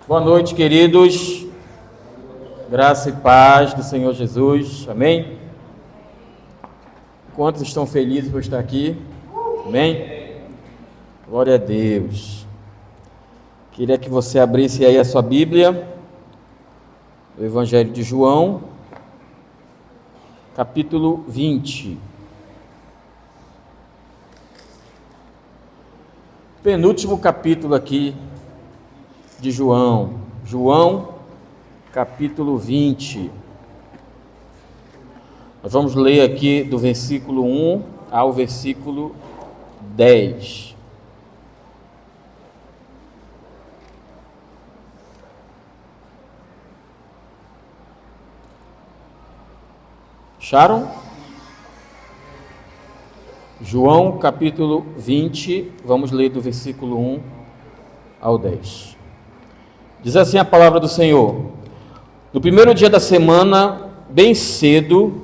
Boa noite, queridos. Graça e paz do Senhor Jesus. Amém? Quantos estão felizes por estar aqui? Amém? Glória a Deus. Queria que você abrisse aí a sua Bíblia, o Evangelho de João, capítulo 20. Penúltimo capítulo aqui de João, capítulo 20. Nós vamos ler aqui do versículo 1 ao versículo 10. Acharam? João capítulo 20, vamos ler do versículo 1 ao 10. Diz assim a palavra do Senhor: No primeiro dia da semana, bem cedo,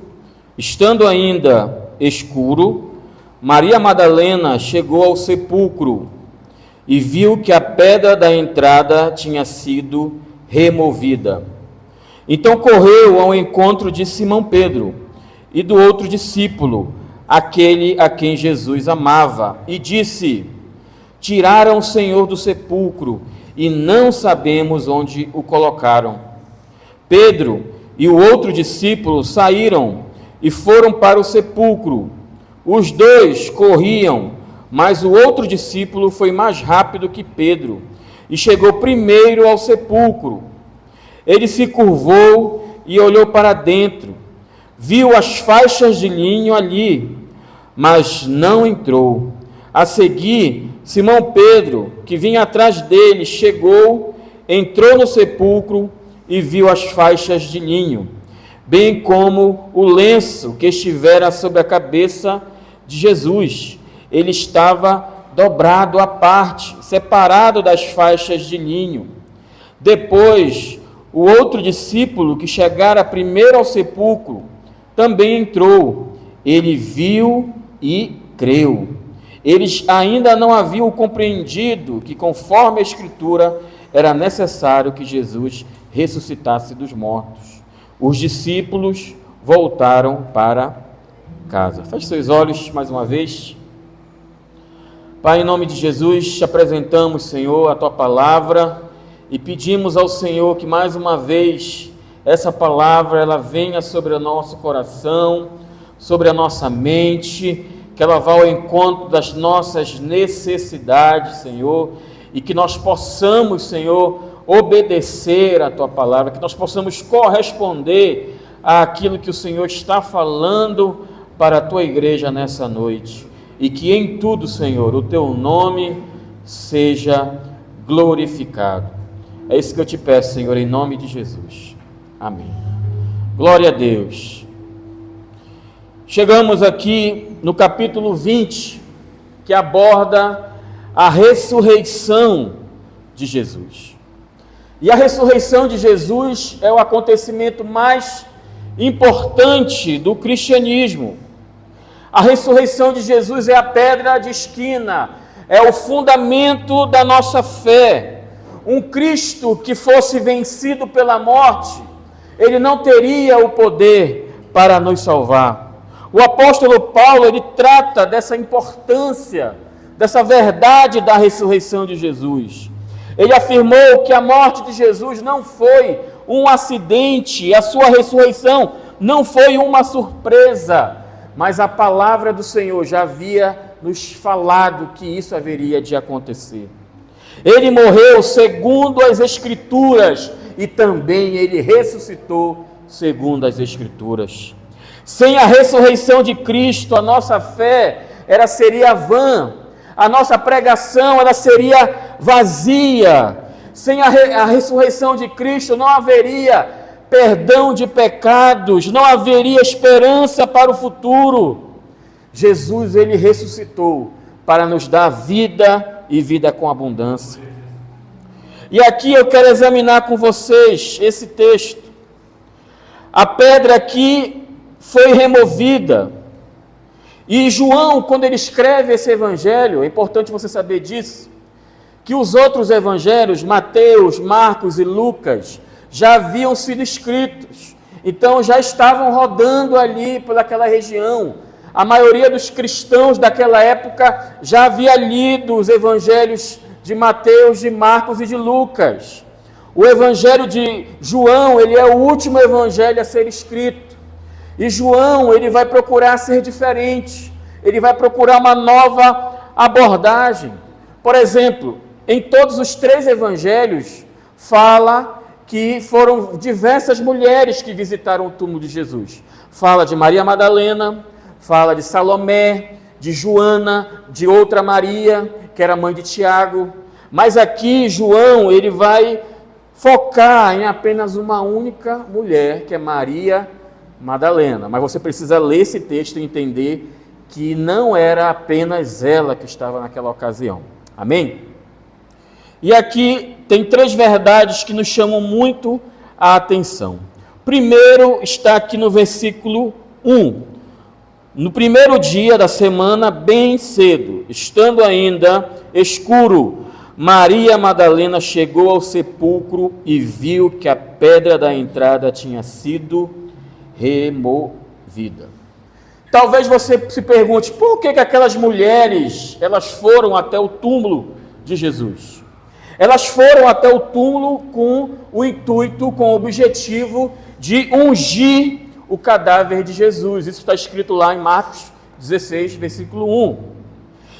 estando ainda escuro, Maria Madalena chegou ao sepulcro e viu que a pedra da entrada tinha sido removida. Então correu ao encontro de Simão Pedro e do outro discípulo, aquele a quem Jesus amava, e disse: Tiraram o Senhor do sepulcro e não sabemos onde o colocaram. Pedro e o outro discípulo saíram e foram para o sepulcro. Os dois corriam, mas o outro discípulo foi mais rápido que Pedro e chegou primeiro ao sepulcro. Ele se curvou e olhou para dentro. Viu as faixas de linho ali, mas não entrou. A seguir, Simão Pedro, que vinha atrás dele, chegou, entrou no sepulcro e viu as faixas de linho, bem como o lenço que estivera sobre a cabeça de Jesus. Ele estava dobrado à parte, separado das faixas de linho. Depois, o outro discípulo, que chegara primeiro ao sepulcro, também entrou. Ele viu e creu. Eles ainda não haviam compreendido que, conforme a Escritura, era necessário que Jesus ressuscitasse dos mortos. Os discípulos voltaram para casa. Feche seus olhos mais uma vez. Pai, em nome de Jesus, te apresentamos, Senhor, a Tua palavra e pedimos ao Senhor que mais uma vez essa palavra ela venha sobre o nosso coração, sobre a nossa mente, que ela vá ao encontro das nossas necessidades, Senhor, e que nós possamos, Senhor, obedecer a Tua palavra, que nós possamos corresponder àquilo que o Senhor está falando para a Tua igreja nessa noite, e que em tudo, Senhor, o Teu nome seja glorificado. É isso que eu te peço, Senhor, em nome de Jesus. Amém. Glória a Deus. Chegamos aqui no capítulo 20, que aborda a ressurreição de Jesus. E a ressurreição de Jesus é o acontecimento mais importante do cristianismo. A ressurreição de Jesus é a pedra de esquina, é o fundamento da nossa fé. Um Cristo que fosse vencido pela morte, ele não teria o poder para nos salvar. O apóstolo Paulo, ele trata dessa importância, dessa verdade da ressurreição de Jesus. Ele afirmou que a morte de Jesus não foi um acidente, a sua ressurreição não foi uma surpresa, mas a palavra do Senhor já havia nos falado que isso haveria de acontecer. Ele morreu segundo as Escrituras e também ele ressuscitou segundo as Escrituras. Sem a ressurreição de Cristo, a nossa fé seria vã, a nossa pregação seria vazia. Sem a ressurreição de Cristo não haveria perdão de pecados, não haveria esperança para o futuro. Jesus, ele ressuscitou para nos dar vida e vida com abundância. E aqui eu quero examinar com vocês esse texto. A pedra aqui foi removida. E João, quando ele escreve esse evangelho, é importante você saber disso, que os outros evangelhos, Mateus, Marcos e Lucas, já haviam sido escritos. Então já estavam rodando ali pelaquela região. A maioria dos cristãos daquela época já havia lido os evangelhos de Mateus, de Marcos e de Lucas. O evangelho de João, ele é o último evangelho a ser escrito. E João, ele vai procurar ser diferente. Ele vai procurar uma nova abordagem. Por exemplo, em todos os 3 evangelhos, fala que foram diversas mulheres que visitaram o túmulo de Jesus. Fala de Maria Madalena, fala de Salomé, de Joana, de outra Maria, que era mãe de Tiago. Mas aqui, João, ele vai focar em apenas uma única mulher, que é Maria Madalena. Mas você precisa ler esse texto e entender que não era apenas ela que estava naquela ocasião. Amém? E aqui tem 3 verdades que nos chamam muito a atenção. Primeiro está aqui no versículo 1. No primeiro dia da semana, bem cedo, estando ainda escuro, Maria Madalena chegou ao sepulcro e viu que a pedra da entrada tinha sido removida. Talvez você se pergunte, por que aquelas mulheres, elas foram até o túmulo de Jesus? Elas foram até o túmulo com o intuito, com o objetivo de ungir o cadáver de Jesus. Isso está escrito lá em Marcos 16, versículo 1.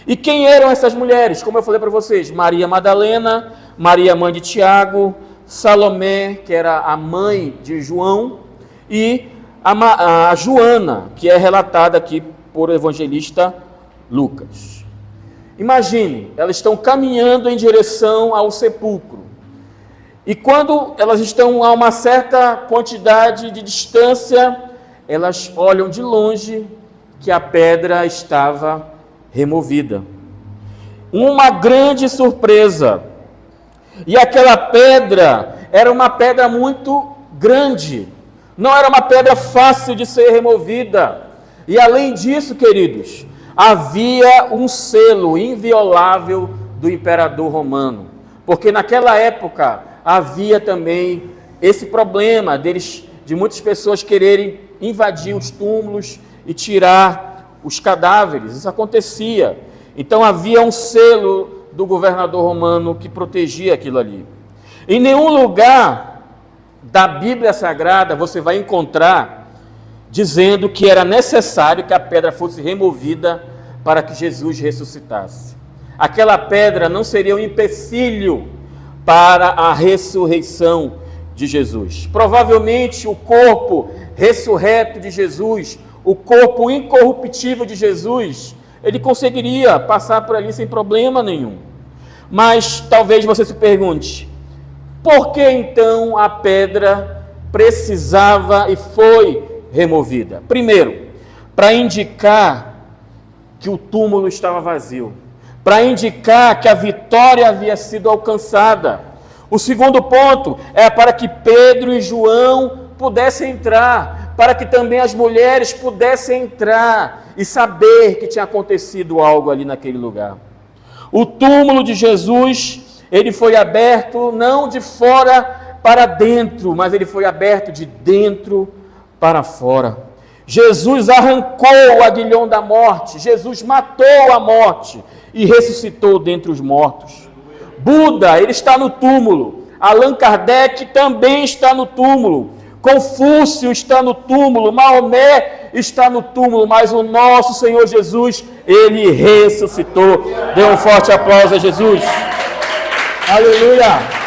E quem eram essas mulheres? Como eu falei para vocês, Maria Madalena, Maria mãe de Tiago, Salomé, que era a mãe de João, e a Joana, que é relatada aqui por o evangelista Lucas. Imagine, elas estão caminhando em direção ao sepulcro. E quando elas estão a uma certa quantidade de distância, elas olham de longe que a pedra estava removida. Uma grande surpresa. E aquela pedra era uma pedra muito grande. Não era uma pedra fácil de ser removida. E além disso, queridos, havia um selo inviolável do imperador romano. Porque naquela época havia também esse problema de muitas pessoas quererem invadir os túmulos e tirar os cadáveres. Isso acontecia. Então havia um selo do governador romano que protegia aquilo ali. Em nenhum lugar da Bíblia Sagrada você vai encontrar dizendo que era necessário que a pedra fosse removida para que Jesus ressuscitasse. Aquela pedra não seria um empecilho para a ressurreição de Jesus. Provavelmente o corpo ressurreto de Jesus, o corpo incorruptível de Jesus, ele conseguiria passar por ali sem problema nenhum. Mas talvez você se pergunte, por que então a pedra precisava e foi removida? Primeiro, para indicar que o túmulo estava vazio, para indicar que a vitória havia sido alcançada. O segundo ponto é para que Pedro e João pudessem entrar, para que também as mulheres pudessem entrar e saber que tinha acontecido algo ali naquele lugar. O túmulo de Jesus, ele foi aberto não de fora para dentro, mas ele foi aberto de dentro para fora. Jesus arrancou o aguilhão da morte, Jesus matou a morte e ressuscitou dentre os mortos. Buda, ele está no túmulo. Allan Kardec também está no túmulo. Confúcio está no túmulo. Maomé está no túmulo. Mas o nosso Senhor Jesus, ele ressuscitou. Dê um forte aplauso a Jesus. Aleluia.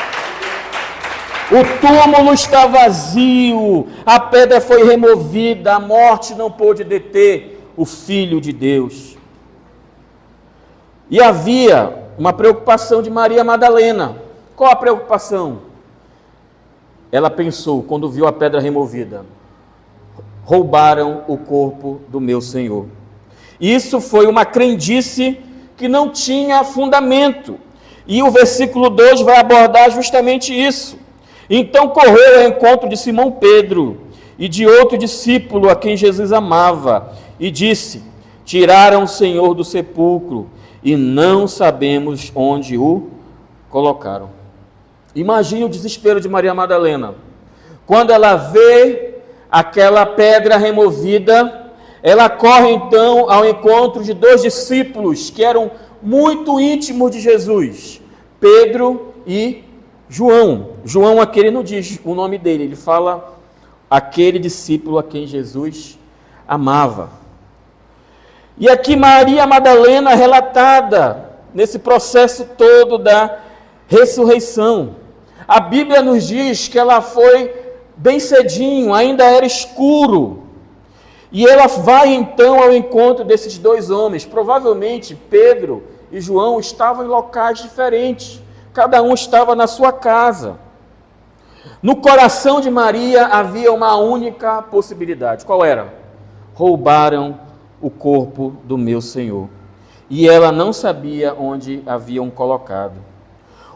O túmulo está vazio. A pedra foi removida. A morte não pôde deter o Filho de Deus. E havia uma preocupação de Maria Madalena. Qual a preocupação? Ela pensou, quando viu a pedra removida, roubaram o corpo do meu Senhor. Isso foi uma crendice que não tinha fundamento. E o versículo 2 vai abordar justamente isso. Então correu ao encontro de Simão Pedro e de outro discípulo a quem Jesus amava, e disse: tiraram o Senhor do sepulcro, e não sabemos onde o colocaram. Imagine o desespero de Maria Madalena. Quando ela vê aquela pedra removida, ela corre então ao encontro de dois discípulos que eram muito íntimos de Jesus, Pedro e João. João aqui ele não diz o nome dele, ele fala aquele discípulo a quem Jesus amava. E aqui Maria Madalena relatada nesse processo todo da ressurreição. A Bíblia nos diz que ela foi bem cedinho, ainda era escuro. E ela vai então ao encontro desses dois homens. Provavelmente Pedro e João estavam em locais diferentes. Cada um estava na sua casa. No coração de Maria havia uma única possibilidade. Qual era? Roubaram o corpo do meu Senhor. E ela não sabia onde haviam colocado.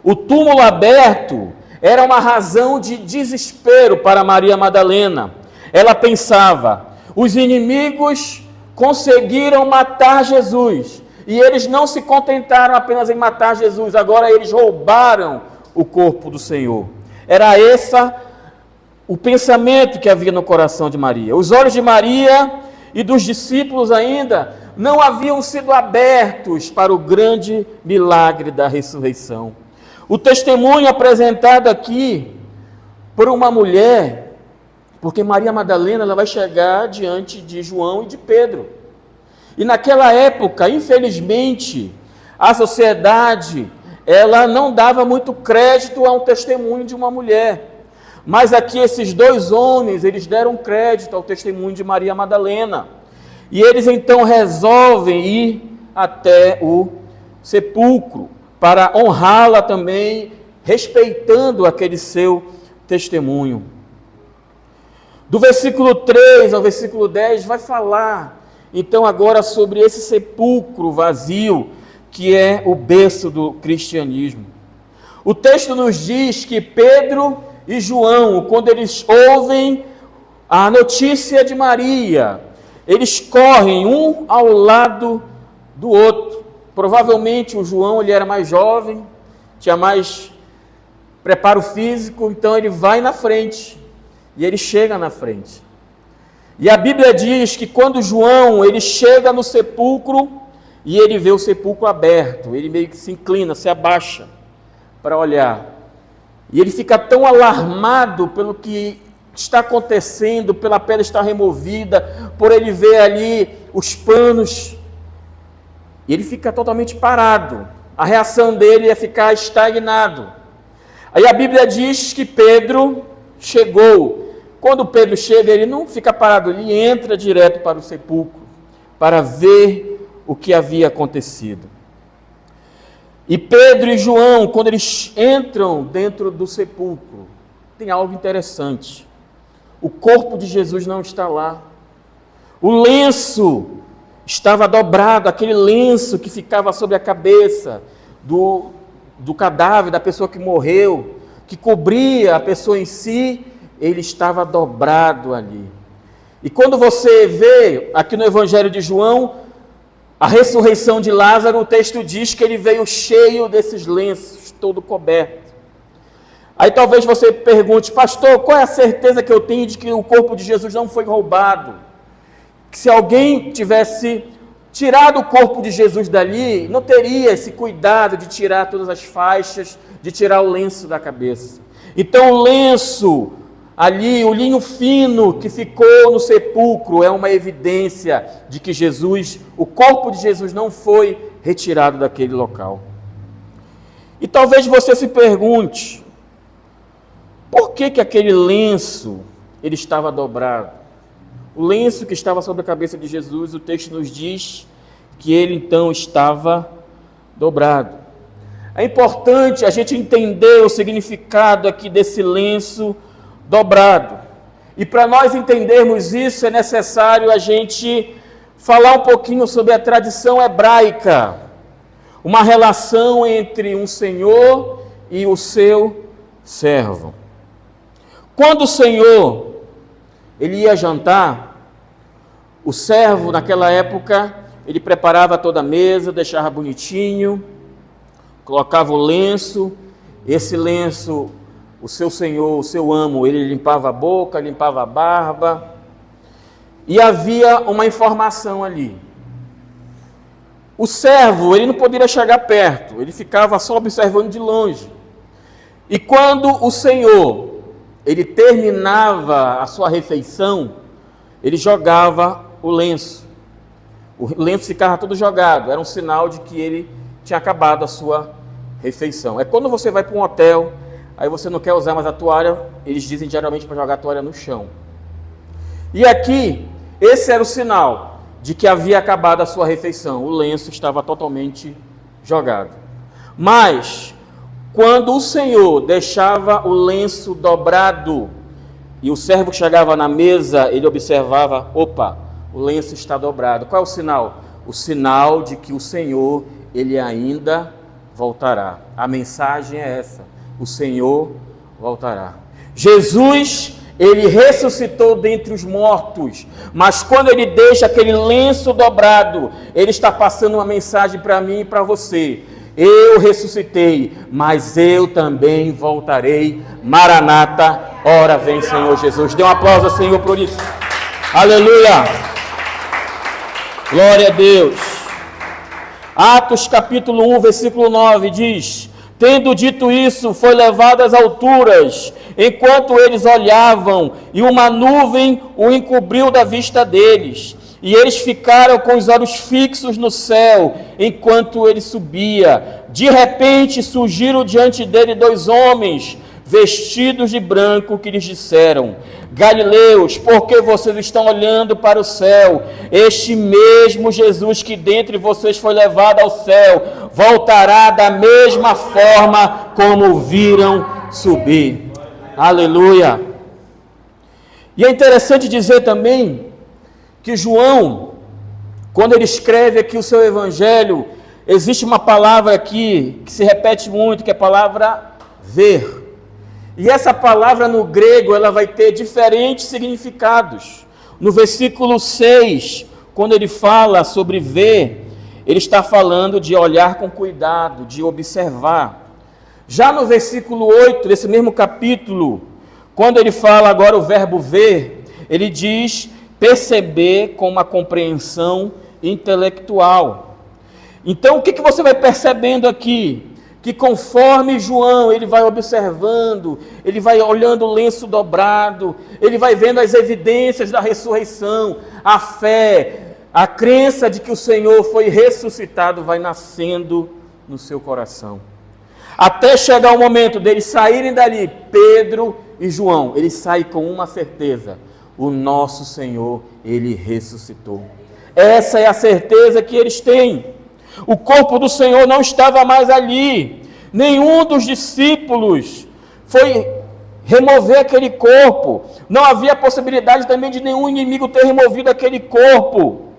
O túmulo aberto era uma razão de desespero para Maria Madalena. Ela pensava: os inimigos conseguiram matar Jesus. E eles não se contentaram apenas em matar Jesus, agora eles roubaram o corpo do Senhor. Era esse o pensamento que havia no coração de Maria. Os olhos de Maria e dos discípulos ainda não haviam sido abertos para o grande milagre da ressurreição. O testemunho apresentado aqui por uma mulher, porque Maria Madalena ela vai chegar diante de João e de Pedro. E naquela época, infelizmente, a sociedade ela não dava muito crédito a um testemunho de uma mulher. Mas aqui esses dois homens, eles deram crédito ao testemunho de Maria Madalena. E eles então resolvem ir até o sepulcro para honrá-la também, respeitando aquele seu testemunho. Do versículo 3 ao versículo 10 vai falar então agora sobre esse sepulcro vazio que é o berço do cristianismo. O texto nos diz que Pedro e João, quando eles ouvem a notícia de Maria, eles correm um ao lado do outro. Provavelmente o João ele era mais jovem, tinha mais preparo físico, então ele vai na frente e ele chega na frente. E a Bíblia diz que quando João ele chega no sepulcro e ele vê o sepulcro aberto, ele meio que se inclina, se abaixa para olhar. E ele fica tão alarmado pelo que está acontecendo, pela pedra estar removida, por ele ver ali os panos. E ele fica totalmente parado. A reação dele é ficar estagnado. Aí a Bíblia diz que Pedro chegou. Quando Pedro chega, ele não fica parado, ele entra direto para o sepulcro, para ver o que havia acontecido. E Pedro e João, quando eles entram dentro do sepulcro, tem algo interessante. O corpo de Jesus não está lá. O lenço estava dobrado, aquele lenço que ficava sobre a cabeça do cadáver, da pessoa que morreu, que cobria a pessoa em si, ele estava dobrado ali. E quando você vê aqui no Evangelho de João, a ressurreição de Lázaro, o texto diz que ele veio cheio desses lenços, todo coberto. Aí talvez você pergunte: pastor, qual é a certeza que eu tenho de que o corpo de Jesus não foi roubado? Que se alguém tivesse tirado o corpo de Jesus dali, não teria esse cuidado de tirar todas as faixas, de tirar o lenço da cabeça. Então o lenço ali, o linho fino que ficou no sepulcro é uma evidência de que Jesus, o corpo de Jesus não foi retirado daquele local. E talvez você se pergunte, por que aquele lenço ele estava dobrado? O lenço que estava sobre a cabeça de Jesus, o texto nos diz que ele então estava dobrado. É importante a gente entender o significado aqui desse lenço dobrado. E para nós entendermos isso, é necessário a gente falar um pouquinho sobre a tradição hebraica, uma relação entre um senhor e o seu servo. Quando o senhor ele ia jantar, o servo naquela época ele preparava toda a mesa, deixava bonitinho, colocava o lenço esse lenço, o seu senhor, o seu amo, ele limpava a boca, limpava a barba, e havia uma informação ali. O servo, ele não poderia chegar perto, ele ficava só observando de longe. E quando o senhor, ele terminava a sua refeição, ele jogava o lenço. O lenço ficava todo jogado, era um sinal de que ele tinha acabado a sua refeição. É quando você vai para um hotel, aí você não quer usar mais a toalha, eles dizem geralmente para jogar a toalha no chão. E aqui, esse era o sinal de que havia acabado a sua refeição. O lenço estava totalmente jogado. Mas, quando o Senhor deixava o lenço dobrado e o servo chegava na mesa, ele observava, opa, o lenço está dobrado. Qual é o sinal? O sinal de que o Senhor, ele ainda voltará. A mensagem é essa: o Senhor voltará. Jesus, ele ressuscitou dentre os mortos, mas quando ele deixa aquele lenço dobrado, ele está passando uma mensagem para mim e para você. Eu ressuscitei, mas eu também voltarei. Maranata, ora vem, Senhor Jesus. Dê um aplauso ao Senhor por isso. Aleluia. Glória a Deus. Atos capítulo 1, versículo 9 diz: tendo dito isso, foi levado às alturas, enquanto eles olhavam, e uma nuvem o encobriu da vista deles. E eles ficaram com os olhos fixos no céu, enquanto ele subia. De repente surgiram diante dele 2 homens, vestidos de branco, que lhes disseram: Galileus, por que vocês estão olhando para o céu? Este mesmo Jesus que dentre vocês foi levado ao céu, voltará da mesma forma como viram subir. Aleluia. E é interessante dizer também que João, quando ele escreve aqui o seu evangelho, existe uma palavra aqui que se repete muito, que é a palavra ver. E essa palavra no grego, ela vai ter diferentes significados. No versículo 6, quando ele fala sobre ver, ele está falando de olhar com cuidado, de observar. Já no versículo 8 desse mesmo capítulo, quando ele fala agora o verbo ver, ele diz perceber com uma compreensão intelectual. Então, o que você vai percebendo aqui? Que conforme João, ele vai observando, ele vai olhando o lenço dobrado, ele vai vendo as evidências da ressurreição, a fé, a crença de que o Senhor foi ressuscitado vai nascendo no seu coração. Até chegar o momento deles saírem dali, Pedro e João, eles saem com uma certeza: o nosso Senhor, ele ressuscitou. Essa é a certeza que eles têm. O corpo do Senhor não estava mais ali. Nenhum dos discípulos foi remover aquele corpo. Não havia possibilidade também de nenhum inimigo ter removido aquele corpo.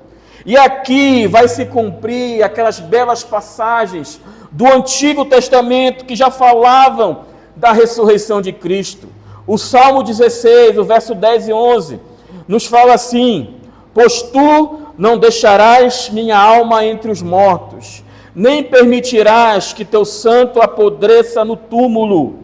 E aqui vai se cumprir aquelas belas passagens do Antigo Testamento que já falavam da ressurreição de Cristo. O Salmo 16, o verso 10 e 11, nos fala assim: pois tu não deixarás minha alma entre os mortos, nem permitirás que teu santo apodreça no túmulo.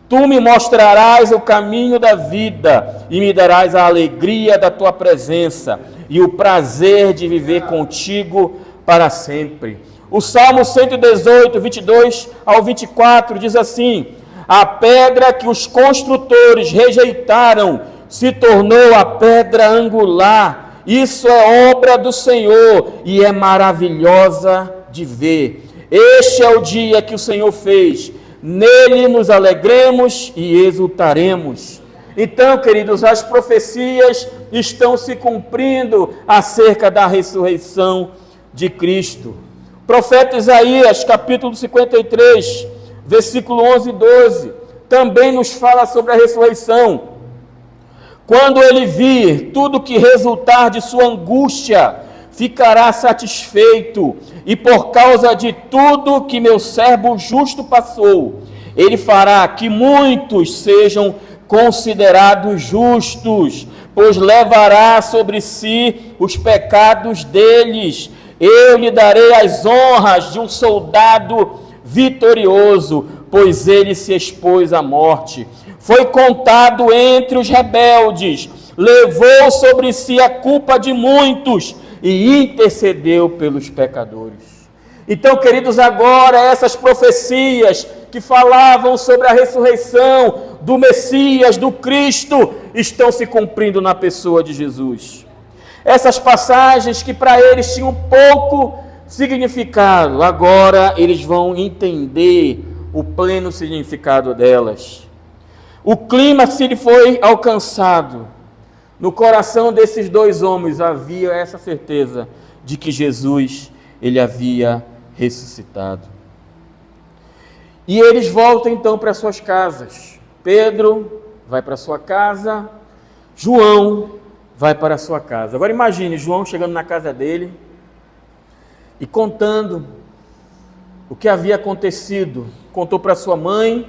Tu me mostrarás o caminho da vida e me darás a alegria da tua presença e o prazer de viver contigo para sempre. O Salmo 118, 22 ao 24 diz assim: a pedra que os construtores rejeitaram se tornou a pedra angular. Isso é obra do Senhor e é maravilhosa de ver. Este é o dia que o Senhor fez. Nele nos alegremos e exultaremos. Então, queridos, as profecias estão se cumprindo acerca da ressurreição de Cristo. O profeta Isaías, capítulo 53, versículo 11 e 12, também nos fala sobre a ressurreição. Quando ele vir tudo que resultar de sua angústia, ficará satisfeito, e por causa de tudo que meu servo justo passou, ele fará que muitos sejam considerados justos, pois levará sobre si os pecados deles. Eu lhe darei as honras de um soldado vitorioso, pois ele se expôs à morte. Foi contado entre os rebeldes, levou sobre si a culpa de muitos e intercedeu pelos pecadores. Então, queridos, agora essas profecias que falavam sobre a ressurreição do Messias, do Cristo, estão se cumprindo na pessoa de Jesus. Essas passagens que para eles tinham pouco significado, agora eles vão entender o pleno significado delas. O clímax foi alcançado. No coração desses dois homens havia essa certeza de que Jesus, ele havia ressuscitado. E eles voltam então para suas casas. Pedro vai para sua casa, João vai para a sua casa. Agora imagine João chegando na casa dele e contando o que havia acontecido. Contou para sua mãe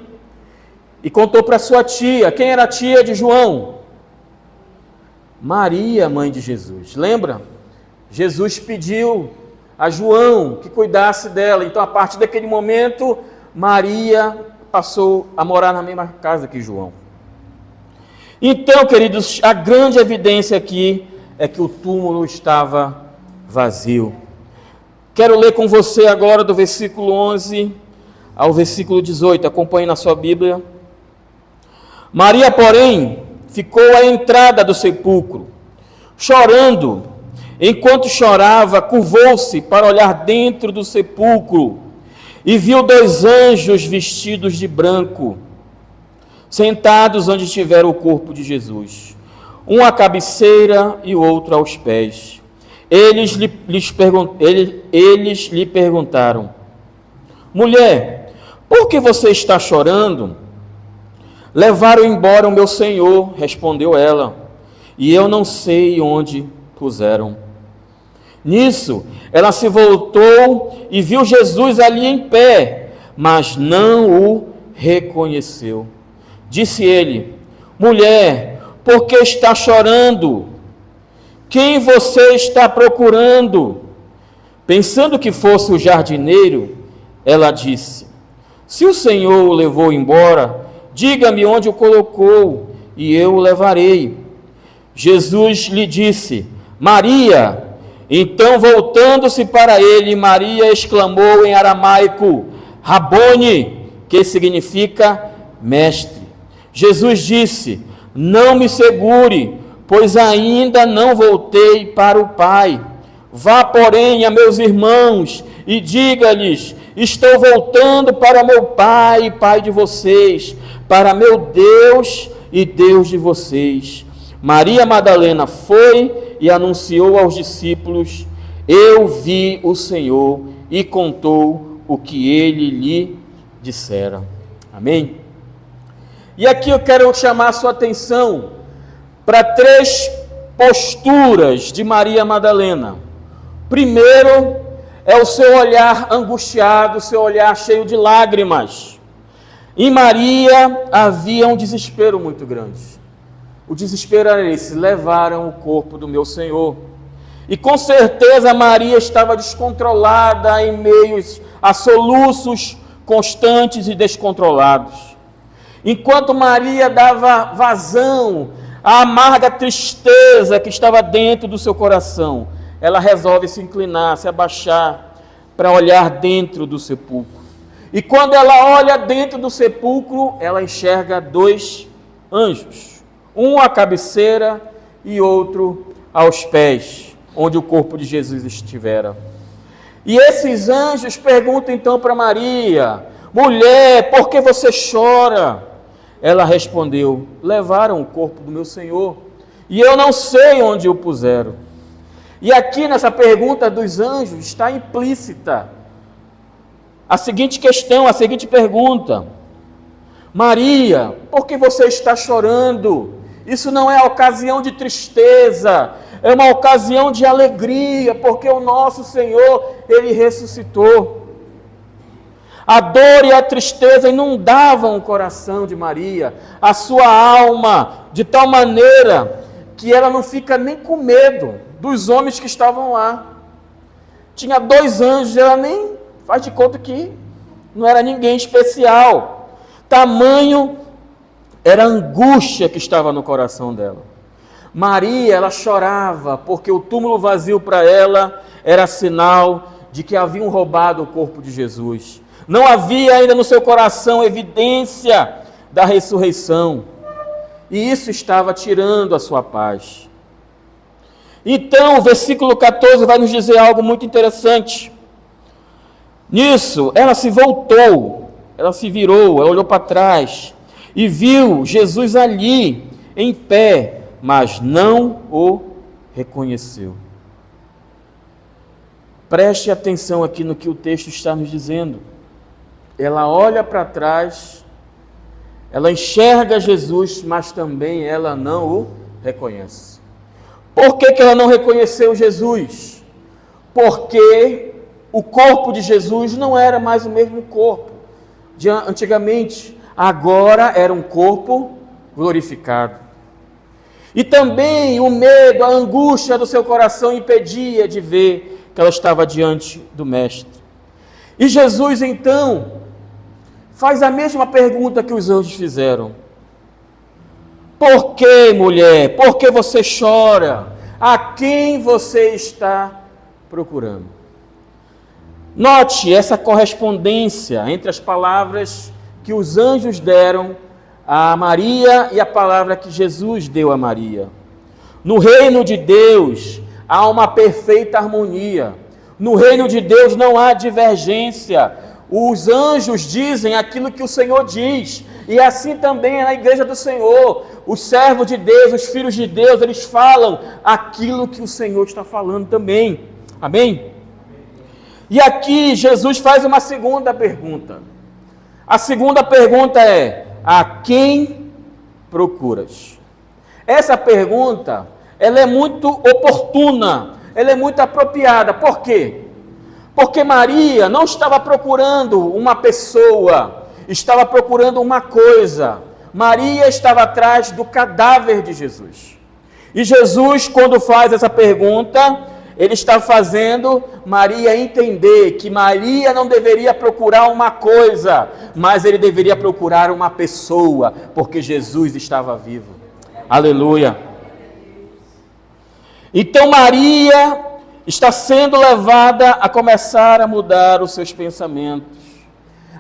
e contou para sua tia. Quem era a tia de João? Maria, mãe de Jesus. Lembra? Jesus pediu a João que cuidasse dela. Então, a partir daquele momento, Maria passou a morar na mesma casa que João. Então, queridos, a grande evidência aqui é que o túmulo estava vazio. Quero ler com você agora do versículo 11 ao versículo 18. Acompanhe na sua Bíblia. Maria, porém, ficou à entrada do sepulcro, chorando. Enquanto chorava, curvou-se para olhar dentro do sepulcro e viu dois anjos vestidos de branco, sentados onde estivera o corpo de Jesus, um à cabeceira e o outro aos pés. Eles lhe perguntaram: mulher, por que você está chorando? Levaram embora o meu Senhor, respondeu ela, e eu não sei onde puseram. Nisso, ela se voltou e viu Jesus ali em pé, mas não o reconheceu. Disse ele: mulher, por que está chorando? Quem você está procurando? Pensando que fosse o jardineiro, ela disse: se o Senhor o levou embora, diga-me onde o colocou, e eu o levarei. Jesus lhe disse: Maria. Então, voltando-se para ele, Maria exclamou em aramaico: Rabone, que significa mestre. Jesus disse: não me segure, pois ainda não voltei para o Pai. Vá, porém, a meus irmãos e diga-lhes: estou voltando para meu Pai e Pai de vocês, para meu Deus e Deus de vocês. Maria Madalena foi e anunciou aos discípulos: eu vi o Senhor, e contou o que ele lhe dissera. Amém? E aqui eu quero chamar a sua atenção para três posturas de Maria Madalena. Primeiro é o seu olhar angustiado, o seu olhar cheio de lágrimas. Em Maria havia um desespero muito grande. O desespero era esse: levaram o corpo do meu Senhor. E com certeza Maria estava descontrolada em meio a soluços constantes e descontrolados. Enquanto Maria dava vazão à amarga tristeza que estava dentro do seu coração, ela resolve se inclinar, se abaixar para olhar dentro do sepulcro. E quando ela olha dentro do sepulcro, ela enxerga dois anjos. Um à cabeceira e outro aos pés, onde o corpo de Jesus estivera. E esses anjos perguntam então para Maria: mulher, por que você chora? Ela respondeu: levaram o corpo do meu Senhor, e eu não sei onde o puseram. E aqui nessa pergunta dos anjos está implícita a seguinte questão, a seguinte pergunta: Maria, por que você está chorando? Isso não é ocasião de tristeza, é uma ocasião de alegria, porque o nosso Senhor, Ele ressuscitou. A dor e a tristeza inundavam o coração de Maria, a sua alma, de tal maneira que ela não fica nem com medo dos homens que estavam lá. Tinha dois anjos, ela nem faz de conta que não era ninguém especial. Tamanho era a angústia que estava no coração dela. Maria, ela chorava, porque o túmulo vazio para ela era sinal de que haviam roubado o corpo de Jesus. Não havia ainda no seu coração evidência da ressurreição. E isso estava tirando a sua paz. Então, o versículo 14 vai nos dizer algo muito interessante. Nisso, ela se voltou, ela se virou, ela olhou para trás e viu Jesus ali, em pé, mas não o reconheceu. Preste atenção aqui no que o texto está nos dizendo. Ela olha para trás, ela enxerga Jesus, mas também ela não o reconhece. Por que ela não reconheceu Jesus? Porque o corpo de Jesus não era mais o mesmo corpo de antigamente. Agora era um corpo glorificado. E também o medo, a angústia do seu coração impedia de ver que ela estava diante do Mestre. E Jesus então faz a mesma pergunta que os anjos fizeram. Por que, mulher? Por que você chora? A quem você está procurando? Note essa correspondência entre as palavras que os anjos deram a Maria e a palavra que Jesus deu a Maria. No reino de Deus há uma perfeita harmonia. No reino de Deus não há divergência. Os anjos dizem aquilo que o Senhor diz. E assim também é na igreja do Senhor. Os servos de Deus, os filhos de Deus, eles falam aquilo que o Senhor está falando também. Amém? E aqui Jesus faz uma segunda pergunta. A segunda pergunta é: a quem procuras? Essa pergunta, ela é muito oportuna, ela é muito apropriada. Por quê? Porque Maria não estava procurando uma pessoa, estava procurando uma coisa. Maria estava atrás do cadáver de Jesus. E Jesus, quando faz essa pergunta, ele está fazendo Maria entender que Maria não deveria procurar uma coisa, mas ele deveria procurar uma pessoa, porque Jesus estava vivo. Aleluia. Então Maria está sendo levada a começar a mudar os seus pensamentos,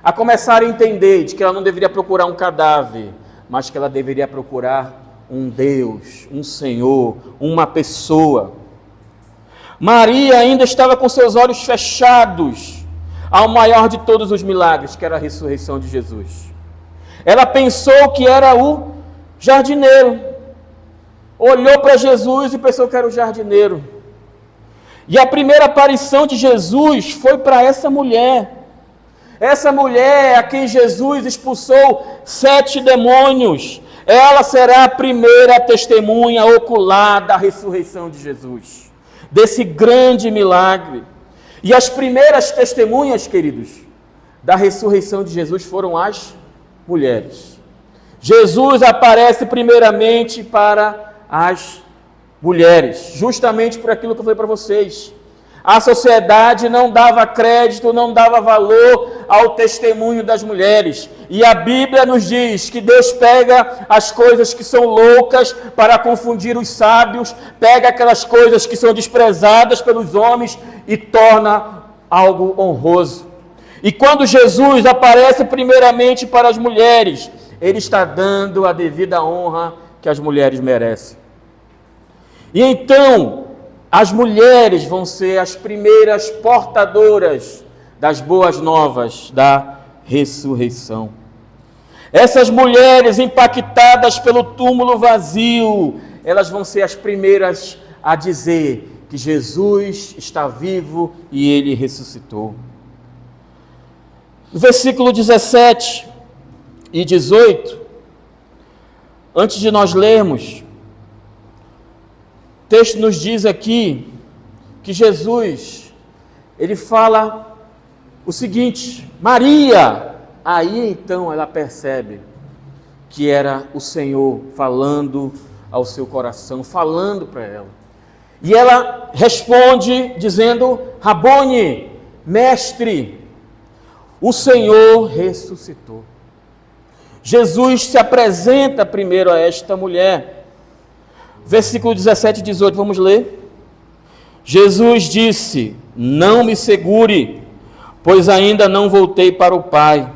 a começar a entender de que ela não deveria procurar um cadáver, mas que ela deveria procurar um Deus, um Senhor, uma pessoa. Maria ainda estava com seus olhos fechados ao maior de todos os milagres, que era a ressurreição de Jesus. Ela pensou que era o jardineiro. Olhou para Jesus e pensou que era o jardineiro. E a primeira aparição de Jesus foi para essa mulher. Essa mulher a quem Jesus expulsou 7 demônios. Ela será a primeira testemunha ocular da ressurreição de Jesus, desse grande milagre. E as primeiras testemunhas, queridos, da ressurreição de Jesus foram as mulheres. Jesus aparece primeiramente para as mulheres, justamente por aquilo que eu falei para vocês. A sociedade não dava crédito, não dava valor ao testemunho das mulheres. E a Bíblia nos diz que Deus pega as coisas que são loucas para confundir os sábios, pega aquelas coisas que são desprezadas pelos homens e torna algo honroso. E quando Jesus aparece primeiramente para as mulheres, ele está dando a devida honra que as mulheres merecem. E então, as mulheres vão ser as primeiras portadoras das boas novas da ressurreição. Essas mulheres impactadas pelo túmulo vazio, elas vão ser as primeiras a dizer que Jesus está vivo e ele ressuscitou. No versículo 17 e 18, antes de nós lermos, o texto nos diz aqui que Jesus, ele fala o seguinte: Maria. Aí então ela percebe que era o Senhor falando ao seu coração, falando para ela. E ela responde dizendo: Rabone, mestre. O Senhor ressuscitou. Jesus se apresenta primeiro a esta mulher. Versículo 17 e 18, vamos ler. Jesus disse: não me segure, pois ainda não voltei para o Pai.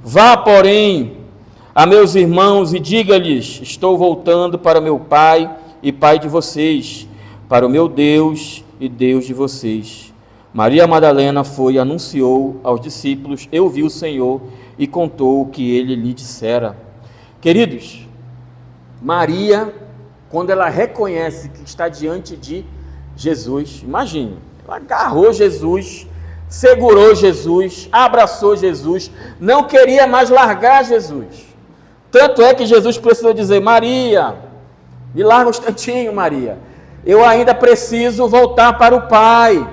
Vá, porém, a meus irmãos e diga-lhes: estou voltando para meu Pai e Pai de vocês, para o meu Deus e Deus de vocês. Maria Madalena foi e anunciou aos discípulos: eu vi o Senhor, e contou o que ele lhe dissera. Queridos, Maria, quando ela reconhece que está diante de Jesus, imagine, ela agarrou Jesus, segurou Jesus, abraçou Jesus, não queria mais largar Jesus. Tanto é que Jesus precisou dizer: Maria, me larga um instantinho, Maria, eu ainda preciso voltar para o Pai,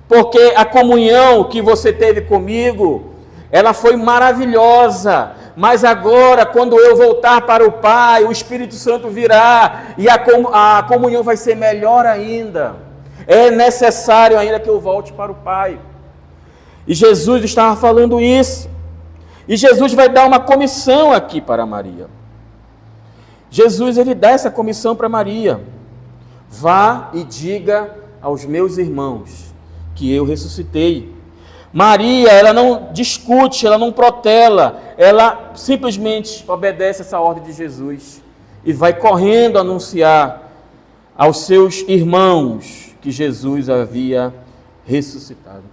porque a comunhão que você teve comigo, ela foi maravilhosa, mas agora, quando eu voltar para o Pai, o Espírito Santo virá, e a comunhão vai ser melhor ainda. É necessário ainda que eu volte para o Pai. E Jesus estava falando isso. E Jesus vai dar uma comissão aqui para Maria. Jesus, ele dá essa comissão para Maria: vá e diga aos meus irmãos que eu ressuscitei. Maria, ela não discute, ela não protela, ela simplesmente obedece essa ordem de Jesus e vai correndo anunciar aos seus irmãos que Jesus havia ressuscitado.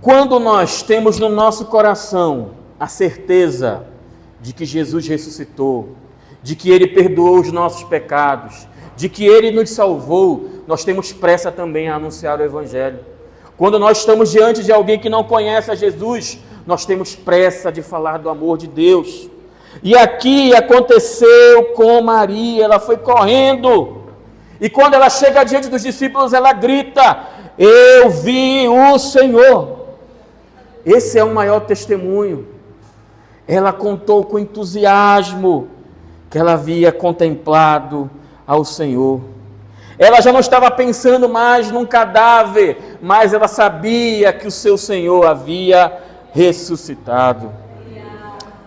Quando nós temos no nosso coração a certeza de que Jesus ressuscitou, de que Ele perdoou os nossos pecados, de que Ele nos salvou, nós temos pressa também a anunciar o Evangelho. Quando nós estamos diante de alguém que não conhece a Jesus, nós temos pressa de falar do amor de Deus. E aqui aconteceu com Maria, ela foi correndo, e quando ela chega diante dos discípulos, ela grita: eu vi o Senhor. Esse é o maior testemunho. Ela contou com entusiasmo que ela havia contemplado ao Senhor. Ela já não estava pensando mais num cadáver, mas ela sabia que o seu Senhor havia ressuscitado.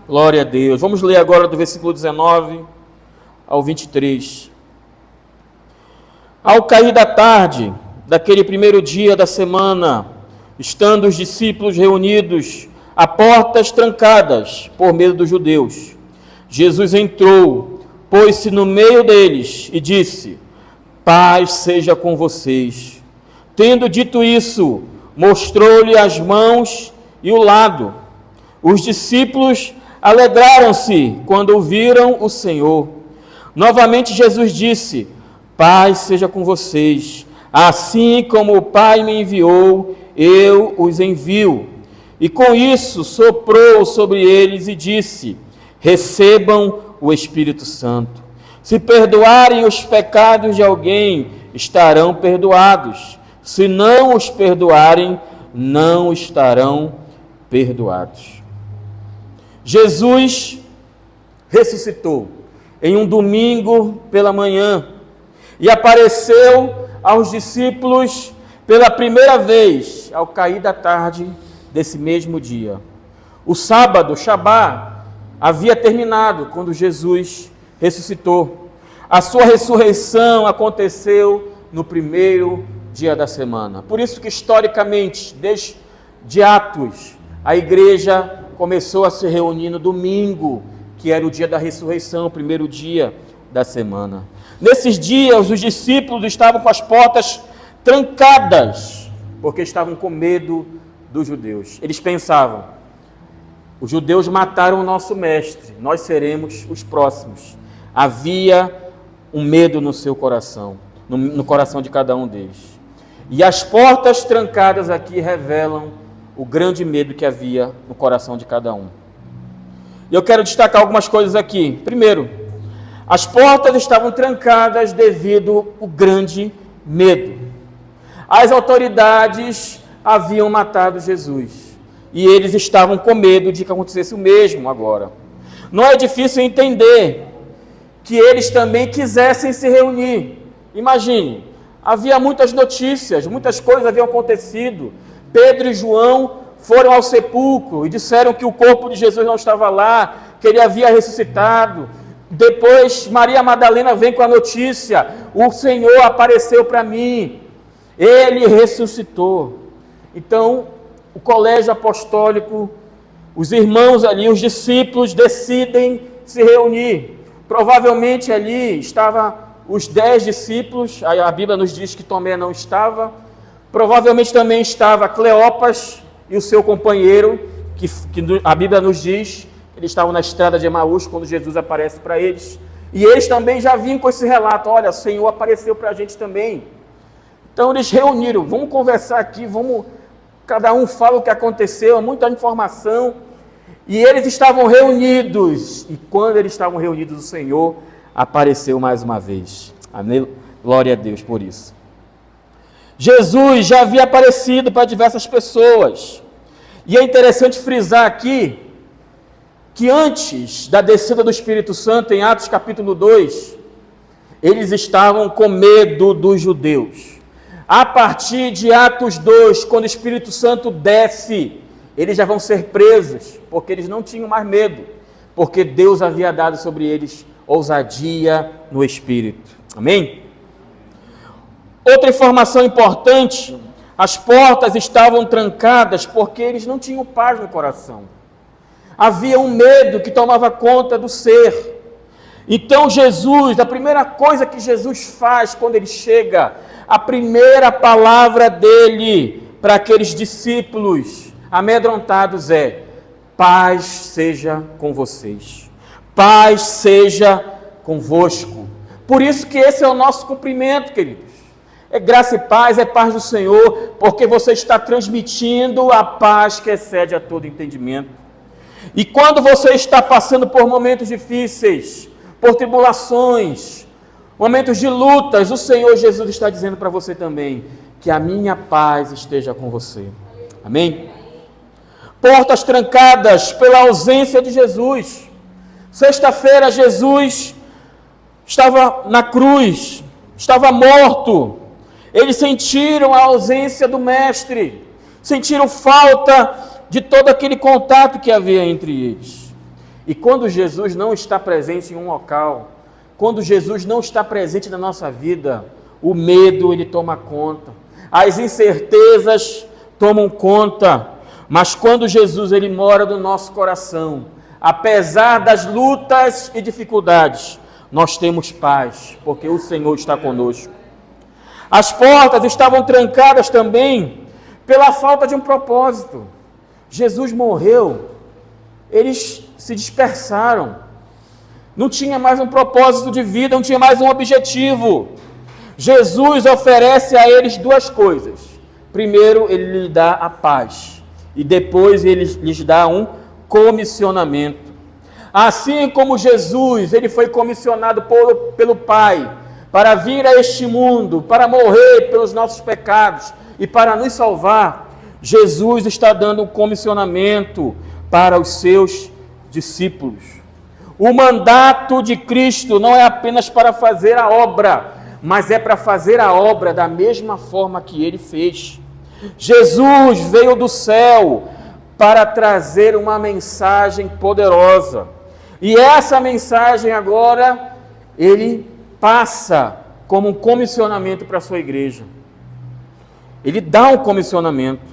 Glória a Deus. Vamos ler agora do versículo 19 ao 23. Ao cair da tarde, daquele primeiro dia da semana, estando os discípulos reunidos, a portas trancadas por medo dos judeus, Jesus entrou, pôs-se no meio deles e disse: paz seja com vocês. Tendo dito isso, mostrou-lhe as mãos e o lado. Os discípulos alegraram-se quando viram o Senhor. Novamente Jesus disse: paz seja com vocês. Assim como o Pai me enviou, eu os envio. E com isso soprou sobre eles e disse: recebam o Espírito Santo. Se perdoarem os pecados de alguém, estarão perdoados. Se não os perdoarem, não estarão perdoados. Jesus ressuscitou em um domingo pela manhã e apareceu aos discípulos pela primeira vez ao cair da tarde desse mesmo dia. O sábado, Shabá, havia terminado quando Jesus ressuscitou. A sua ressurreição aconteceu no primeiro dia da semana. Por isso que, historicamente, desde Atos, a igreja começou a se reunir no domingo, que era o dia da ressurreição, o primeiro dia da semana. Nesses dias, os discípulos estavam com as portas trancadas, porque estavam com medo dos judeus. Eles pensavam: os judeus mataram o nosso mestre, nós seremos os próximos. Havia um medo no seu coração, no coração de cada um deles. E as portas trancadas aqui revelam o grande medo que havia no coração de cada um. E eu quero destacar algumas coisas aqui. Primeiro, as portas estavam trancadas devido ao grande medo. As autoridades haviam matado Jesus e eles estavam com medo de que acontecesse o mesmo agora. Não é difícil entender que eles também quisessem se reunir. Imagine, havia muitas notícias, muitas coisas haviam acontecido. Pedro e João foram ao sepulcro e disseram que o corpo de Jesus não estava lá, que ele havia ressuscitado. Depois, Maria Madalena vem com a notícia: o Senhor apareceu para mim, ele ressuscitou. Então, o colégio apostólico, os irmãos ali, os discípulos decidem se reunir. Provavelmente ali estavam os 10 discípulos, a Bíblia nos diz que Tomé não estava. Provavelmente também estava Cleopas e o seu companheiro, que a Bíblia nos diz, eles estavam na estrada de Emaús quando Jesus aparece para eles. E eles também já vinham com esse relato: olha, o Senhor apareceu para a gente também. Então eles reuniram: vamos conversar aqui, cada um fala o que aconteceu, muita informação. E eles estavam reunidos, e quando eles estavam reunidos, o Senhor apareceu mais uma vez. Amém? Glória a Deus por isso. Jesus já havia aparecido para diversas pessoas. E é interessante frisar aqui que antes da descida do Espírito Santo, em Atos capítulo 2, eles estavam com medo dos judeus. A partir de Atos 2, quando o Espírito Santo desce, eles já vão ser presos, porque eles não tinham mais medo, porque Deus havia dado sobre eles ousadia no Espírito. Amém? Outra informação importante: as portas estavam trancadas porque eles não tinham paz no coração. Havia um medo que tomava conta do ser. Então Jesus, a primeira coisa que Jesus faz quando ele chega, a primeira palavra dele para aqueles discípulos amedrontados é: paz seja com vocês, paz seja convosco. Por isso que esse é o nosso cumprimento, queridos. É graça e paz, é paz do Senhor, porque você está transmitindo a paz que excede a todo entendimento. E quando você está passando por momentos difíceis, por tribulações, momentos de lutas, o Senhor Jesus está dizendo para você também: que a minha paz esteja com você. Amém? Portas trancadas pela ausência de Jesus. Sexta-feira, Jesus estava na cruz, estava morto. Eles sentiram a ausência do Mestre, sentiram falta de todo aquele contato que havia entre eles. E quando Jesus não está presente em um local, quando Jesus não está presente na nossa vida, o medo ele toma conta, as incertezas tomam conta. Mas quando Jesus ele mora no nosso coração, apesar das lutas e dificuldades, nós temos paz, porque o Senhor está conosco. As portas estavam trancadas também pela falta de um propósito. Jesus morreu, eles se dispersaram, não tinha mais um propósito de vida, não tinha mais um objetivo. Jesus oferece a eles duas coisas: primeiro, ele lhes dá a paz, e depois ele lhes dá um comissionamento. Assim como Jesus, ele foi comissionado pelo Pai para vir a este mundo, para morrer pelos nossos pecados e para nos salvar, Jesus está dando um comissionamento para os seus discípulos. O mandato de Cristo não é apenas para fazer a obra, mas é para fazer a obra da mesma forma que ele fez. Jesus veio do céu para trazer uma mensagem poderosa. E essa mensagem agora, ele passa como um comissionamento para a sua igreja. Ele dá um comissionamento.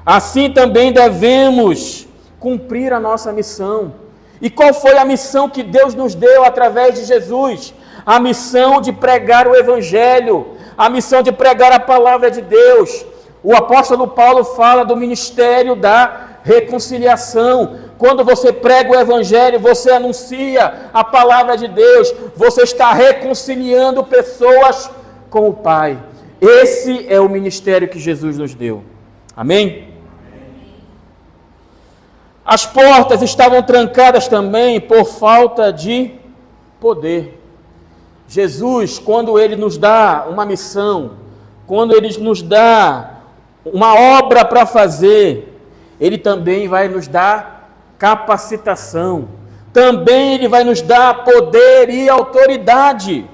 Assim também devemos cumprir a nossa missão. E qual foi a missão que Deus nos deu através de Jesus? A missão de pregar o Evangelho, a missão de pregar a palavra de Deus. O apóstolo Paulo fala do ministério da reconciliação. Quando você prega o Evangelho, você anuncia a palavra de Deus, você está reconciliando pessoas com o Pai. Esse é o ministério que Jesus nos deu. Amém? As portas estavam trancadas também por falta de poder. Jesus, quando ele nos dá uma missão, quando ele nos dá uma obra para fazer, ele também vai nos dar capacitação, também ele vai nos dar poder e autoridade.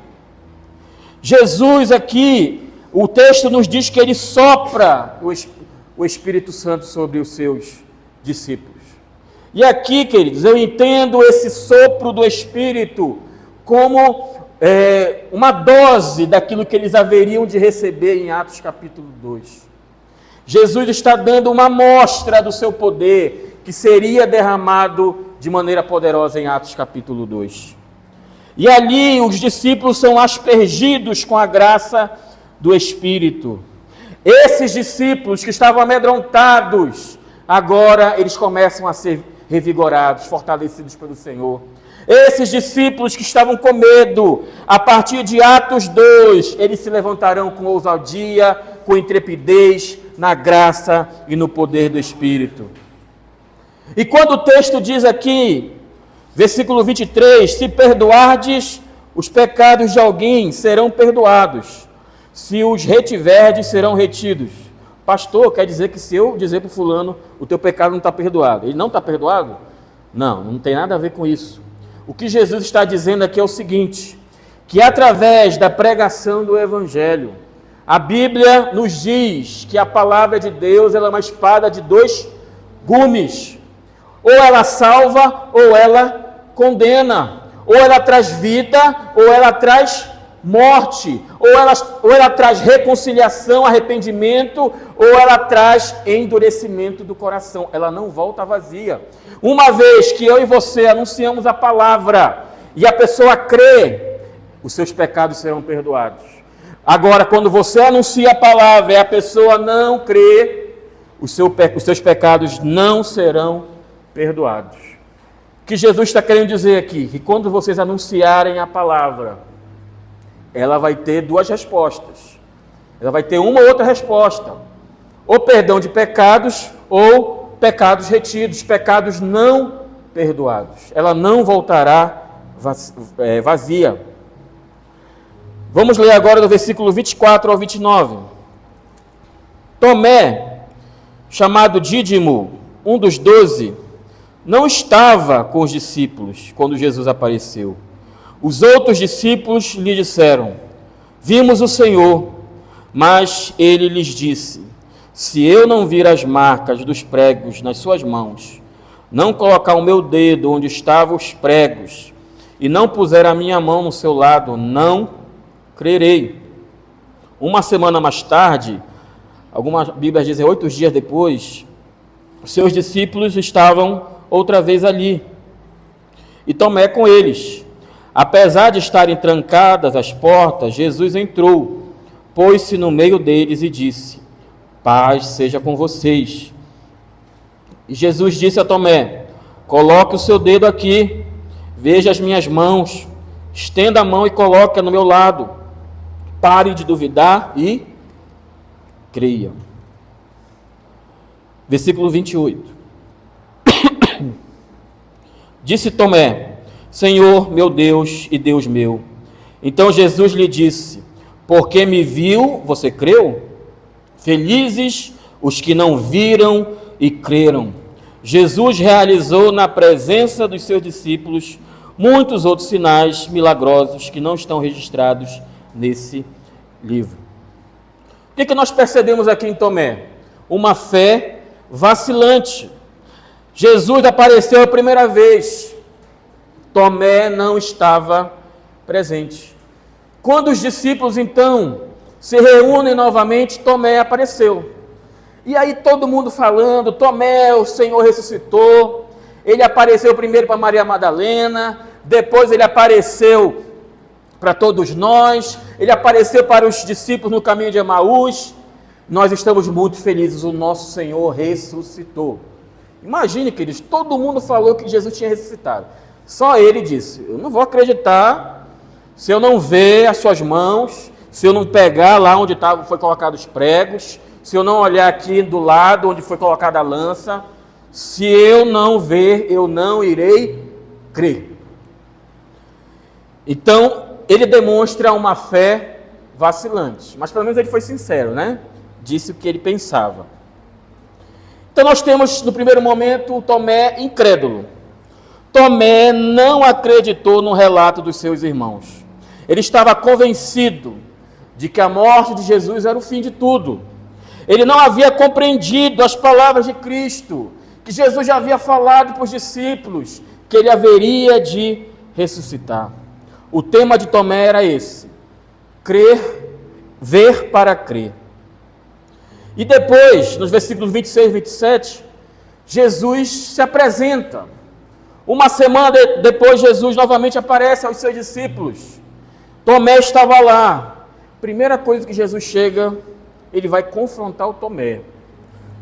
Jesus aqui, o texto nos diz que ele sopra o Espírito Santo sobre os seus discípulos. E aqui, queridos, eu entendo esse sopro do Espírito como uma dose daquilo que eles haveriam de receber em Atos capítulo 2. Jesus está dando uma amostra do seu poder, que seria derramado de maneira poderosa em Atos capítulo 2. E ali os discípulos são aspergidos com a graça do Espírito. Esses discípulos que estavam amedrontados, agora eles começam a ser revigorados, fortalecidos pelo Senhor. Esses discípulos que estavam com medo, a partir de Atos 2, eles se levantarão com ousadia, com intrepidez, na graça e no poder do Espírito. E quando o texto diz aqui, versículo 23, se perdoardes os pecados de alguém, serão perdoados. Se os retiverdes, serão retidos. Pastor, quer dizer que se eu dizer para o fulano, o teu pecado não está perdoado, ele não está perdoado? Não, não tem nada a ver com isso. O que Jesus está dizendo aqui é o seguinte, que através da pregação do Evangelho, a Bíblia nos diz que a palavra de Deus ela é uma espada de dois gumes. Ou ela salva, ou ela condena. Ou ela traz vida, ou ela traz morte. Ou ela traz reconciliação, arrependimento, ou ela traz endurecimento do coração. Ela não volta vazia. Uma vez que eu e você anunciamos a palavra, e a pessoa crê, os seus pecados serão perdoados. Agora, quando você anuncia a palavra e a pessoa não crê, os seus pecados não serão perdoados. O que Jesus está querendo dizer aqui? Que quando vocês anunciarem a palavra, ela vai ter duas respostas. Ela vai ter uma ou outra resposta. Ou perdão de pecados, ou pecados retidos, pecados não perdoados. Ela não voltará vazia. Vamos ler agora do versículo 24 ao 29. Tomé, chamado Dídimo, um dos 12, não estava com os discípulos quando Jesus apareceu. Os outros discípulos lhe disseram, vimos o Senhor, mas ele lhes disse, se eu não vir as marcas dos pregos nas suas mãos, não colocar o meu dedo onde estavam os pregos, e não puser a minha mão no seu lado, não crerei. Uma semana mais tarde, algumas Bíblias dizem 8 dias depois, seus discípulos estavam outra vez ali, e Tomé com eles. Apesar de estarem trancadas as portas, Jesus entrou, pôs-se no meio deles e disse, paz seja com vocês. E Jesus disse a Tomé, coloque o seu dedo aqui, veja as minhas mãos, estenda a mão e coloque-a no meu lado. Pare de duvidar e creia. Versículo 28. Disse Tomé, Senhor meu Deus e Deus meu. Então Jesus lhe disse, porque me viu, você creu? Felizes os que não viram e creram. Jesus realizou na presença dos seus discípulos muitos outros sinais milagrosos que não estão registrados nesse livro. O que nós percebemos aqui em Tomé? Uma fé vacilante. Jesus apareceu a primeira vez. Tomé não estava presente. Quando os discípulos, então, se reúnem novamente, Tomé apareceu. E aí todo mundo falando, Tomé, o Senhor ressuscitou. Ele apareceu primeiro para Maria Madalena, depois ele apareceu para todos nós, ele apareceu para os discípulos no caminho de Emaús. Nós estamos muito felizes, o nosso Senhor ressuscitou. Imagine, queridos, todo mundo falou que Jesus tinha ressuscitado. Só ele disse, eu não vou acreditar se eu não ver as suas mãos, se eu não pegar lá onde foi colocado os pregos, se eu não olhar aqui do lado onde foi colocada a lança, se eu não ver, eu não irei crer. Então, ele demonstra uma fé vacilante, mas pelo menos ele foi sincero, né? Disse o que ele pensava. Então nós temos no primeiro momento o Tomé incrédulo. Tomé não acreditou no relato dos seus irmãos. Ele estava convencido de que a morte de Jesus era o fim de tudo. Ele não havia compreendido as palavras de Cristo, que Jesus já havia falado para os discípulos, que ele haveria de ressuscitar. O tema de Tomé era esse: crer, ver para crer. E depois, nos versículos 26 e 27, Jesus se apresenta. Uma semana depois, Jesus novamente aparece aos seus discípulos. Tomé estava lá. Primeira coisa que Jesus chega, ele vai confrontar o Tomé.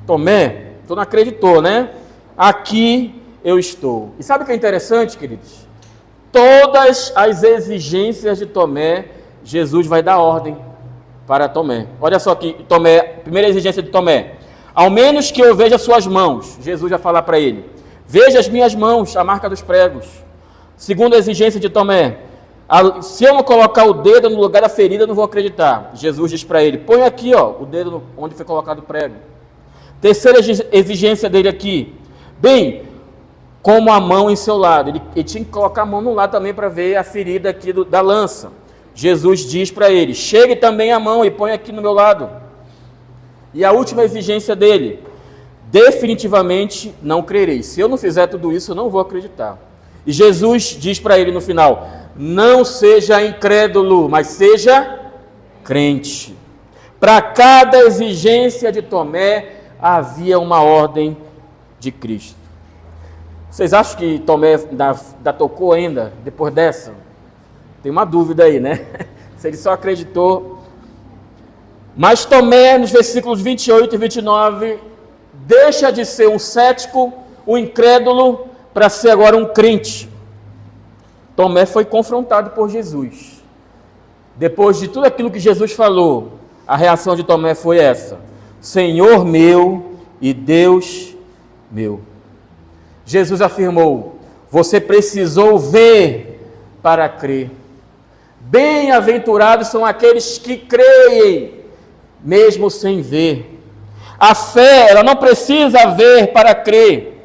Tomé, tu não acreditou, né? Aqui eu estou. E sabe o que é interessante, queridos? Todas as exigências de Tomé, Jesus vai dar ordem para Tomé. Olha só aqui, Tomé, primeira exigência de Tomé: ao menos que eu veja suas mãos. Jesus vai falar para ele: veja as minhas mãos, a marca dos pregos. Segunda exigência de Tomé: se eu não colocar o dedo no lugar da ferida, eu não vou acreditar. Jesus diz para ele: põe aqui, ó, o dedo onde foi colocado o prego. Terceira exigência dele aqui: bem, como a mão em seu lado. Ele tinha que colocar a mão no lado também para ver a ferida aqui da lança. Jesus diz para ele: chegue também a mão e põe aqui no meu lado. E a última exigência dele: definitivamente não crerei. Se eu não fizer tudo isso, eu não vou acreditar. E Jesus diz para ele no final: não seja incrédulo, mas seja crente. Para cada exigência de Tomé, havia uma ordem de Cristo. Vocês acham que Tomé ainda tocou ainda, depois dessa? Tem uma dúvida aí, né? Se ele só acreditou. Mas Tomé, nos versículos 28 e 29, deixa de ser um cético, um incrédulo, para ser agora um crente. Tomé foi confrontado por Jesus. Depois de tudo aquilo que Jesus falou, a reação de Tomé foi essa: Senhor meu e Deus meu. Jesus afirmou: você precisou ver para crer. Bem-aventurados são aqueles que creem, mesmo sem ver. A fé, ela não precisa ver para crer.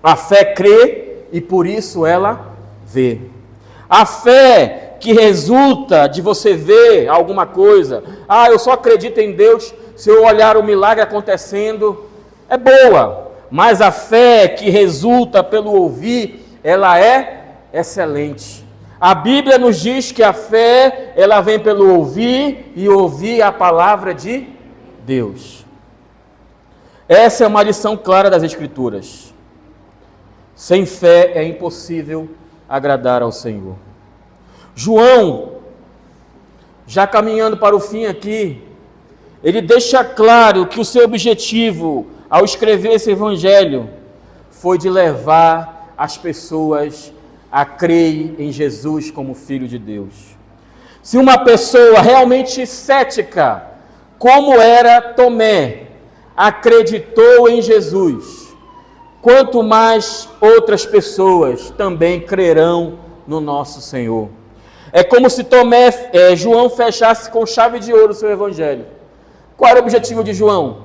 A fé crê e por isso ela vê. A fé que resulta de você ver alguma coisa, eu só acredito em Deus se eu olhar o milagre acontecendo, é boa, mas a fé que resulta pelo ouvir, ela é excelente. A Bíblia nos diz que a fé, ela vem pelo ouvir e ouvir a palavra de Deus. Essa é uma lição clara das Escrituras. Sem fé é impossível agradar ao Senhor. João, já caminhando para o fim aqui, ele deixa claro que o seu objetivo ao escrever esse evangelho foi de levar as pessoas a crer em Jesus como Filho de Deus. Se uma pessoa realmente cética, como era Tomé, acreditou em Jesus, quanto mais outras pessoas também crerão no nosso Senhor. É como se João fechasse com chave de ouro o seu evangelho. Qual era o objetivo de João?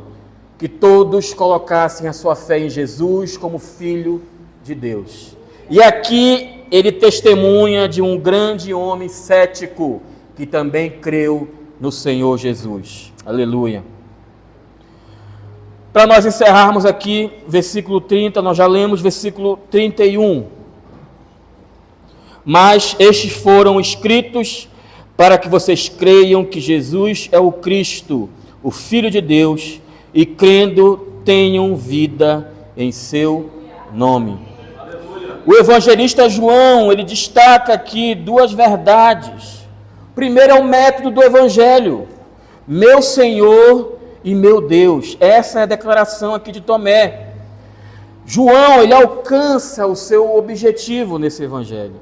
Que todos colocassem a sua fé em Jesus como Filho de Deus. E aqui ele testemunha de um grande homem cético que também creu no Senhor Jesus. Aleluia. Para nós encerrarmos aqui, versículo 30, nós já lemos versículo 31. Mas estes foram escritos para que vocês creiam que Jesus é o Cristo, o Filho de Deus, e crendo tenham vida em seu nome. O evangelista João, ele destaca aqui duas verdades. Primeiro é o método do evangelho: meu Senhor e meu Deus. Essa é a declaração aqui de Tomé. João, ele alcança o seu objetivo nesse evangelho.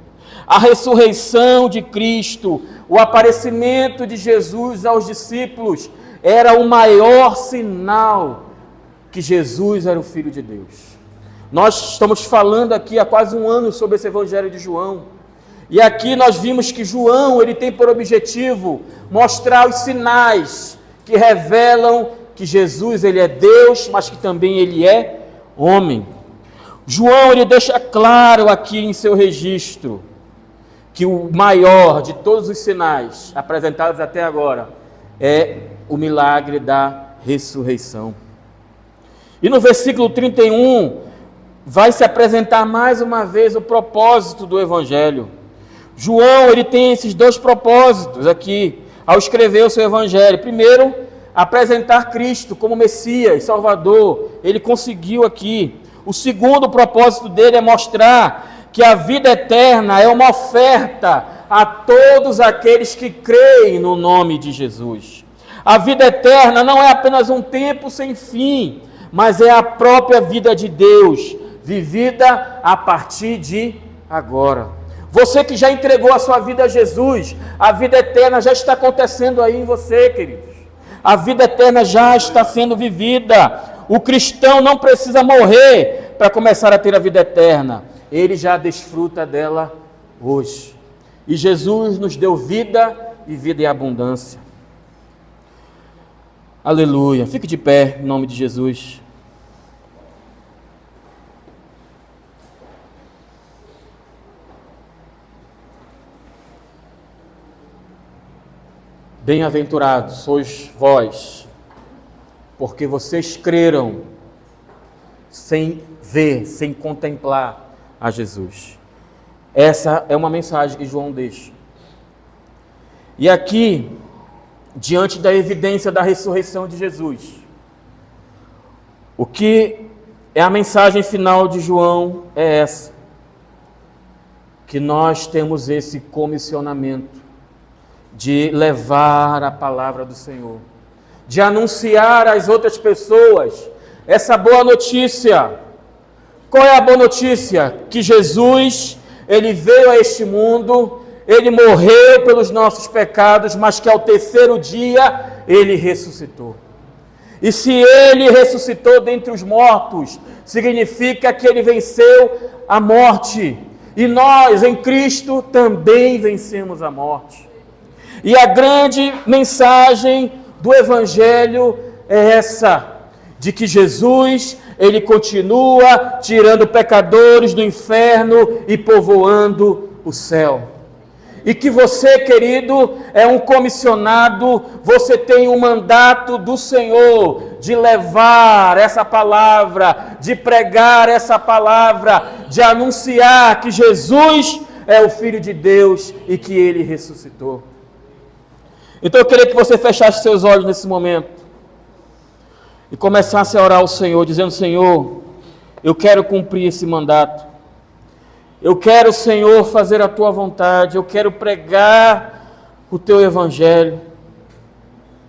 A ressurreição de Cristo, o aparecimento de Jesus aos discípulos, era o maior sinal que Jesus era o Filho de Deus. Nós estamos falando aqui há quase um ano sobre esse evangelho de João. E aqui nós vimos que João, ele tem por objetivo mostrar os sinais que revelam que Jesus, ele é Deus, mas que também ele é homem. João, ele deixa claro aqui em seu registro que o maior de todos os sinais apresentados até agora é o milagre da ressurreição. E no versículo 31, vai se apresentar mais uma vez o propósito do Evangelho. João, ele tem esses dois propósitos aqui, ao escrever o seu Evangelho. Primeiro, apresentar Cristo como Messias, Salvador. Ele conseguiu aqui. O segundo propósito dele é mostrar que a vida eterna é uma oferta a todos aqueles que creem no nome de Jesus. A vida eterna não é apenas um tempo sem fim, mas é a própria vida de Deus, vivida a partir de agora. Você que já entregou a sua vida a Jesus, a vida eterna já está acontecendo aí em você, queridos. A vida eterna já está sendo vivida. O cristão não precisa morrer para começar a ter a vida eterna. Ele já desfruta dela hoje. E Jesus nos deu vida e vida em abundância. Aleluia. Fique de pé em nome de Jesus. Bem-aventurados sois vós, porque vocês creram sem ver, sem contemplar a Jesus. Essa é uma mensagem que João deixa. E aqui, diante da evidência da ressurreição de Jesus, o que é a mensagem final de João é essa: que nós temos esse comissionamento de levar a palavra do Senhor, de anunciar às outras pessoas essa boa notícia. Qual é a boa notícia? Que Jesus, ele veio a este mundo, ele morreu pelos nossos pecados, mas que ao terceiro dia ele ressuscitou. E se ele ressuscitou dentre os mortos, significa que ele venceu a morte. E nós, em Cristo, também vencemos a morte. E a grande mensagem do Evangelho é essa, de que Jesus, ele continua tirando pecadores do inferno e povoando o céu. E que você, querido, é um comissionado, você tem um mandato do Senhor de levar essa palavra, de pregar essa palavra, de anunciar que Jesus é o Filho de Deus e que ele ressuscitou. Então eu queria que você fechasse seus olhos nesse momento e começasse a orar ao Senhor, dizendo: Senhor, eu quero cumprir esse mandato. Eu quero, Senhor, fazer a Tua vontade. Eu quero pregar o Teu Evangelho.